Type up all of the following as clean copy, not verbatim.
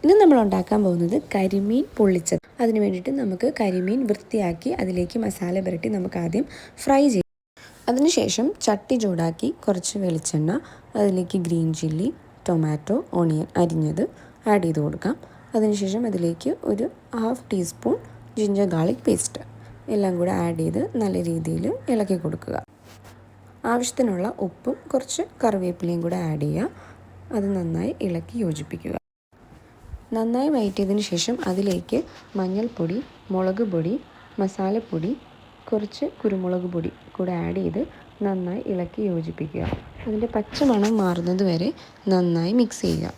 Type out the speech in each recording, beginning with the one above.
ഇന്ന് നമ്മൾ ഉണ്ടാക്കാൻ പോകുന്നത് കരിമീൻ പൊള്ളിച്ചത്. അതിന് വേണ്ടിയിട്ട് നമുക്ക് കരിമീൻ വൃത്തിയാക്കി അതിലേക്ക് മസാല പുരട്ടി നമുക്ക് ആദ്യം ഫ്രൈ ചെയ്യാം. അതിനുശേഷം ചട്ടി ചൂടാക്കി കുറച്ച് വെളിച്ചെണ്ണ, അതിലേക്ക് ഗ്രീൻ ചില്ലി, ടൊമാറ്റോ, ഓണിയൻ അരിഞ്ഞത് ആഡ് ചെയ്ത് കൊടുക്കാം. അതിനുശേഷം അതിലേക്ക് ഒരു 1/2 ടീസ്പൂൺ ജിഞ്ചർ ഗാർലിക് പേസ്റ്റ് എല്ലാം കൂടെ ആഡ് ചെയ്ത് നല്ല രീതിയിൽ ഇളക്കി കൊടുക്കുക. ആവശ്യത്തിനുള്ള ഉപ്പും കുറച്ച് കറിവേപ്പിലയും കൂടെ ആഡ് ചെയ്യുക. അത് നന്നായി ഇളക്കി യോജിപ്പിക്കുക. നന്നായി വഴറ്റിയതിന് ശേഷം അതിലേക്ക് മഞ്ഞൾപ്പൊടി, മുളക് പൊടി, മസാലപ്പൊടി, കുറച്ച് കുരുമുളക് പൊടി കൂടെ ആഡ് ചെയ്ത് നന്നായി ഇളക്കി യോജിപ്പിക്കുക. അതിൻ്റെ പച്ചമണം മാറുന്നത് വരെ നന്നായി മിക്സ് ചെയ്യുക.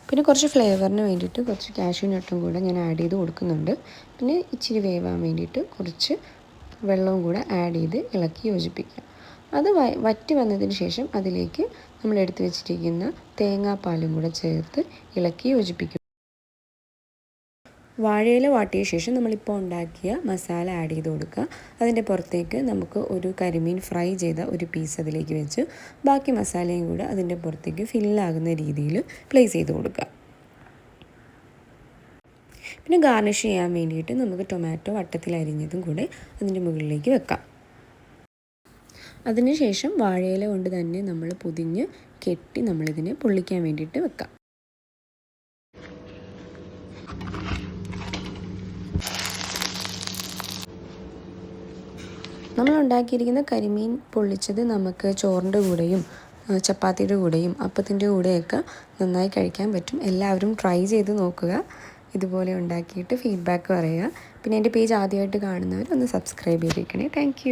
പിന്നെ കുറച്ച് ഫ്ലേവറിന് വേണ്ടിയിട്ട് കുറച്ച് കാഷ്യൂ നട്ടും കൂടെ ഞാൻ ആഡ് ചെയ്ത് കൊടുക്കുന്നുണ്ട്. പിന്നെ ഇച്ചിരി വേവാൻ വേണ്ടിയിട്ട് കുറച്ച് വെള്ളവും കൂടെ ആഡ് ചെയ്ത് ഇളക്കി യോജിപ്പിക്കുക. അത് വറ്റി വന്നതിന് ശേഷം അതിലേക്ക് നമ്മൾ എടുത്തു വെച്ചിരിക്കുന്ന തേങ്ങാപ്പാലും കൂടെ ചേർത്ത് ഇളക്കി യോജിപ്പിക്കുക. വാഴയില വാട്ടിയ ശേഷം നമ്മളിപ്പോൾ ഉണ്ടാക്കിയ മസാല ആഡ് ചെയ്ത് കൊടുക്കുക. അതിൻ്റെ പുറത്തേക്ക് നമുക്ക് ഒരു കരിമീൻ ഫ്രൈ ചെയ്ത ഒരു പീസ് അതിലേക്ക് വെച്ച് ബാക്കി മസാലയും കൂടെ അതിൻ്റെ പുറത്തേക്ക് ഫില്ലാകുന്ന രീതിയിൽ പ്ലേസ് ചെയ്ത് കൊടുക്കുക. പിന്നെ ഗാർണിഷ് ചെയ്യാൻ വേണ്ടിയിട്ട് നമുക്ക് ടൊമാറ്റോ വട്ടത്തിൽ അരിഞ്ഞതും കൂടെ അതിൻ്റെ മുകളിലേക്ക് വെക്കാം. അതിനുശേഷം വാഴയില കൊണ്ട് തന്നെ നമ്മൾ പൊതിഞ്ഞ് കെട്ടി നമ്മളിതിനെ പൊള്ളിക്കാൻ വേണ്ടിയിട്ട് വെക്കാം. നമ്മൾ ഉണ്ടാക്കിയിരിക്കുന്ന കരിമീൻ പൊള്ളിച്ചത് നമുക്ക് ചോറിൻ്റെ കൂടെയും ചപ്പാത്തിയുടെ കൂടെയും അപ്പത്തിൻ്റെ കൂടെയൊക്കെ നന്നായി കഴിക്കാൻ പറ്റും. എല്ലാവരും ട്രൈ ചെയ്ത് നോക്കുക. ഇതുപോലെ ഉണ്ടാക്കിയിട്ട് ഫീഡ്ബാക്ക് പറയുക. പിന്നെ എൻ്റെ പേജ് ആദ്യമായിട്ട് കാണുന്നവർ ഒന്ന് സബ്സ്ക്രൈബ് ചെയ്തിരിക്കണേ. താങ്ക്